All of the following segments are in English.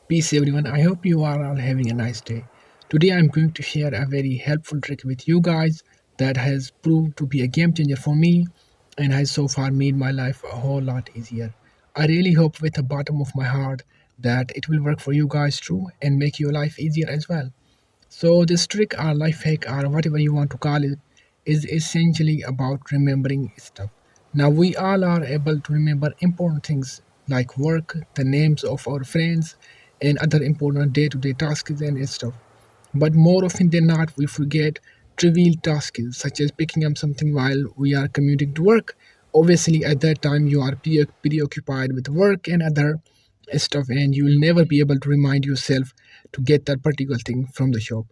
Peace, everyone. I hope you are all having a nice day. Today, I'm going to share a very helpful trick with you guys that has proved to be a game changer for me and has so far made my life a whole lot easier. I really hope, with the bottom of my heart, that it will work for you guys too and make your life easier as well. So, this trick or life hack or whatever you want to call it is essentially about remembering stuff. Now, we all are able to remember important things like work, the names of our friends, and other important day to day tasks and stuff. But more often than not, we forget trivial tasks such as picking up something while we are commuting to work. Obviously, at that time, you are preoccupied with work and other stuff, and you will never be able to remind yourself to get that particular thing from the shop.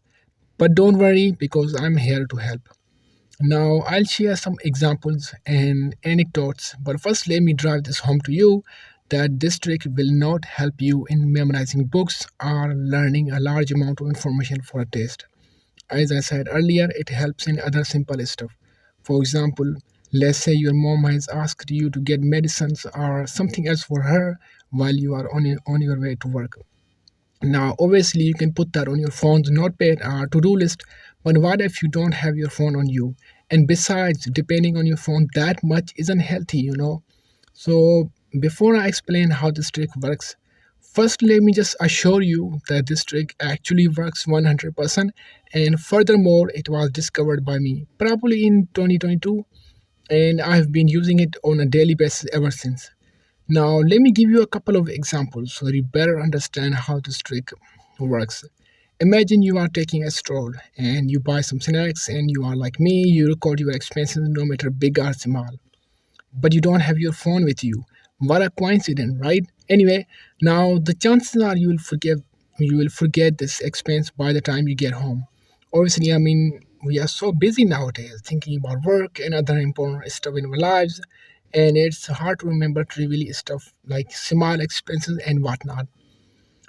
But don't worry because I'm here to help. Now, I'll share some examples and anecdotes, but first, let me drive this home to you that this trick will not help you in memorizing books or learning a large amount of information for a test. As I said earlier, it helps in other simple stuff. For example, let's say your mom has asked you to get medicines or something else for her while you are on your way to work. Now, obviously, you can put that on your phone's notepad or to do list, but what if you don't have your phone on you? And besides, depending on your phone that much isn't healthy. So, before I explain how this trick works, first let me just assure you that this trick actually works 100%, and furthermore, it was discovered by me probably in 2022, and I've been using it on a daily basis ever since. Now, let me give you a couple of examples so that you better understand how this trick works. Imagine you are taking a stroll and you buy some snacks, and you are like me, you record your expenses no matter big or small, but you don't have your phone with you. What a coincidence, right? Anyway, now the chances are you will forget this expense by the time you get home. Obviously, I mean, we are so busy nowadays thinking about work and other important stuff in our lives, and it's hard to remember trivial stuff like small expenses and whatnot.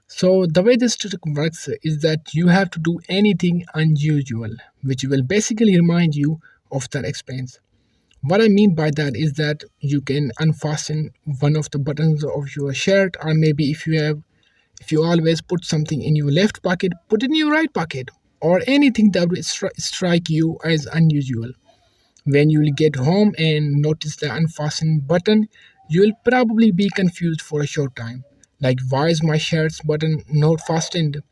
So the way this trick works is that you have to do anything unusual, which will basically remind you of that expense. What I mean by that is that you can unfasten one of the buttons of your shirt, or maybe if you always put something in your left pocket, put it in your right pocket, or anything that will strike you as unusual. When you will get home and notice the unfastened button, you will probably be confused for a short time. Like, why is my shirt's button not fastened?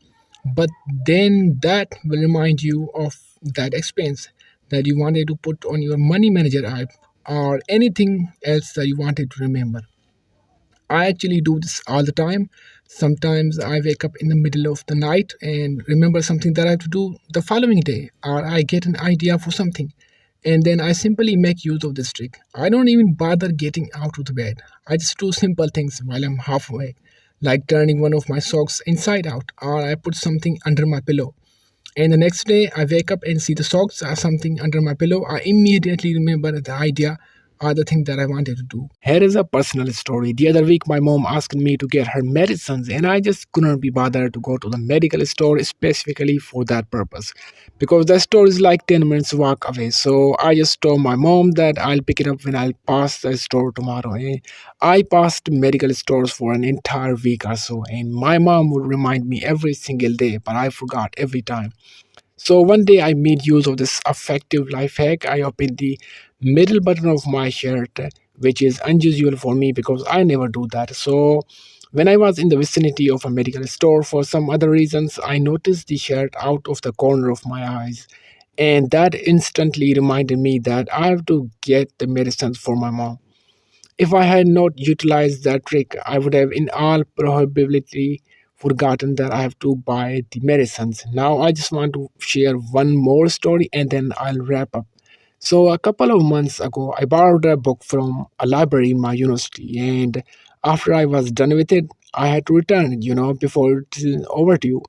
But then that will remind you of that expense that you wanted to put on your money manager app or anything else that you wanted to remember. I actually do this all the time. Sometimes I wake up in the middle of the night and remember something that I have to do the following day, or I get an idea for something. And then I simply make use of this trick. I don't even bother getting out of the bed. I just do simple things while I'm half awake, like turning one of my socks inside out, or I put something under my pillow. And the next day, I wake up and see the socks or something under my pillow. I immediately remember the idea or the thing that I wanted to do. Here is a personal story. The other week, my mom asked me to get her medicines, and I just couldn't be bothered to go to the medical store specifically for that purpose because the store is like 10 minutes walk away. So I just told my mom that I'll pick it up when I'll pass the store tomorrow. And I passed medical stores for an entire week or so, and my mom would remind me every single day, but I forgot every time. So one day I made use of this effective life hack. I opened the middle button of my shirt, which is unusual for me because I never do that. So when I was in the vicinity of a medical store for some other reasons, I noticed the shirt out of the corner of my eyes. And that instantly reminded me that I have to get the medicines for my mom. If I had not utilized that trick, I would have in all probability forgotten that I have to buy the medicines. Now I just want to share one more story and then I'll wrap up. So a couple of months ago, I borrowed a book from a library in my university, and after I was done with it, I had to return it, before it's overdue.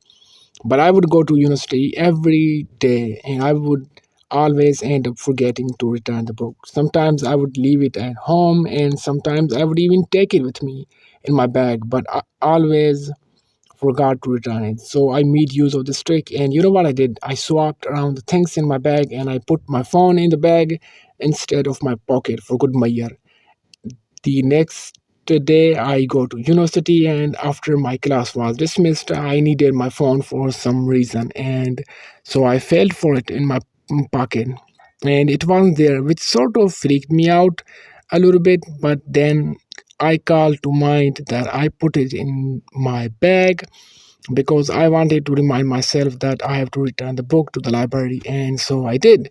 But I would go to university every day and I would always end up forgetting to return the book. Sometimes I would leave it at home and sometimes I would even take it with me in my bag, but I always forgot to return it. So I made use of this trick, and you know what I did? I swapped around the things in my bag and I put my phone in the bag instead of my pocket for good measure. The next day I go to university, and after my class was dismissed, I needed my phone for some reason, and so I felt for it in my pocket, and it wasn't there, which sort of freaked me out a little bit. But then I called to mind that I put it in my bag because I wanted to remind myself that I have to return the book to the library, and so I did.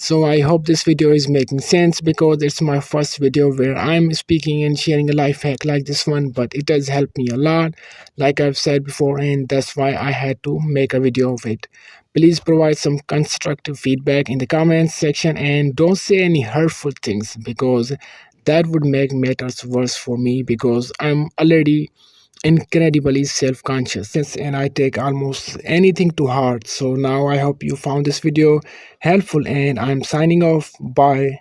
So I hope this video is making sense because it's my first video where I'm speaking and sharing a life hack like this one, but it has helped me a lot, like I've said before, and that's why I had to make a video of it. Please provide some constructive feedback in the comments section and don't say any hurtful things because that would make matters worse for me because I'm already incredibly self-conscious and I take almost anything to heart. So now I hope you found this video helpful and I'm signing off. Bye.